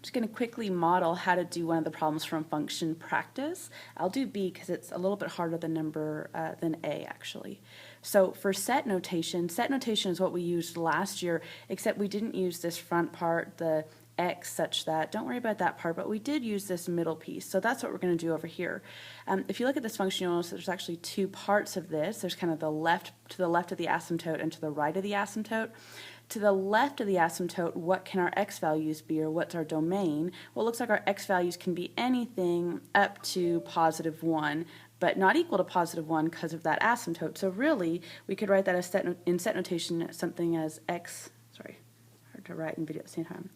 just going to quickly model how to do one of the problems from function practice. I'll do B because it's a little bit harder than A actually. So for set notation is what we used last year, except we didn't use this front part, the X, such that, don't worry about that part, but we did use this middle piece. So that's what we're going to do over here. If you look at this function, you'll notice there's actually two parts of this. There's kind of to the left of the asymptote and to the right of the asymptote. To the left of the asymptote, what can our x values be, or what's our domain? Well, it looks like our x values can be anything up to +1, but not equal to +1 because of that asymptote. So really, we could write that as in set notation something as x, sorry, hard to write in video at the same time,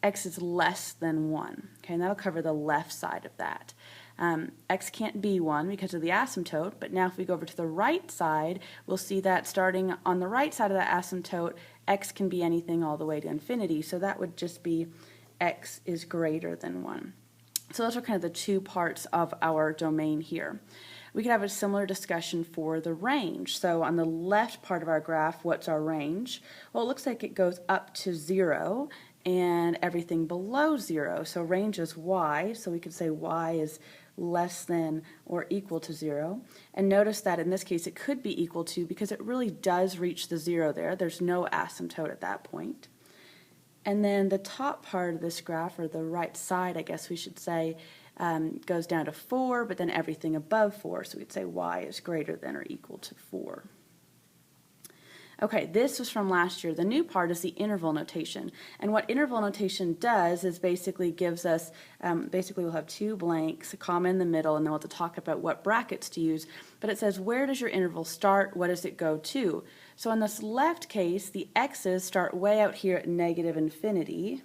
x is less than 1. Okay, and that'll cover the left side of that. X can't be 1 because of the asymptote, but now if we go over to the right side, we'll see that starting on the right side of that asymptote, x can be anything all the way to infinity. So that would just be x is greater than 1. So those are kind of the two parts of our domain here. We could have a similar discussion for the range. So on the left part of our graph, what's our range? Well, it looks like it goes up to 0 and everything below 0. So range is y, so we could say y is less than or equal to 0. And notice that in this case it could be equal to because it really does reach the 0 there. There's no asymptote at that point. And then the top part of this graph, or the right side I guess we should say, goes down to 4, but then everything above 4. So we'd say y is greater than or equal to 4. Okay, this was from last year. The new part is the interval notation. And what interval notation does is basically gives us, basically we'll have two blanks, a comma in the middle, and then we'll have to talk about what brackets to use. But it says, where does your interval start? What does it go to? So in this left case, the x's start way out here at -infinity.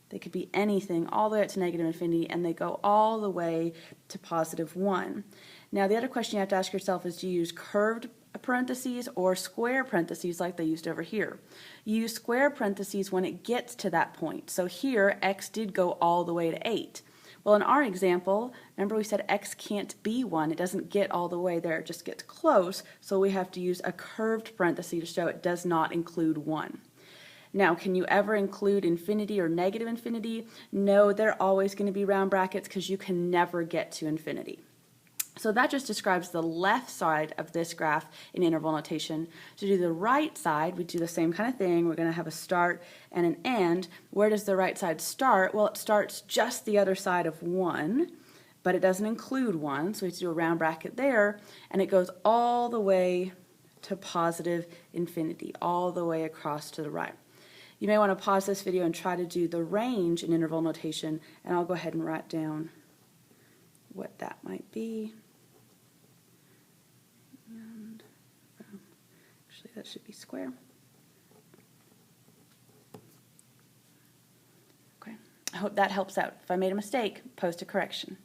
They could be anything all the way up to -infinity, and they go all the way to +1. Now the other question you have to ask yourself is, do you use curved parentheses or square parentheses like they used over here? You use square parentheses when it gets to that point. So here x did go all the way to 8. Well, in our example, remember we said x can't be 1. It doesn't get all the way there, it just gets close, so we have to use a curved parenthesis to show it does not include 1. Now, can you ever include infinity or -infinity? No, they're always going to be round brackets because you can never get to infinity. So that just describes the left side of this graph in interval notation. To do the right side, we do the same kind of thing. We're going to have a start and an end. Where does the right side start? Well, it starts just the other side of 1, but it doesn't include 1, so we have to do a round bracket there, and it goes all the way to +infinity, all the way across to the right. You may want to pause this video and try to do the range in interval notation, and I'll go ahead and write down what that might be. And actually that should be square. Okay, I hope that helps out. If I made a mistake, post a correction.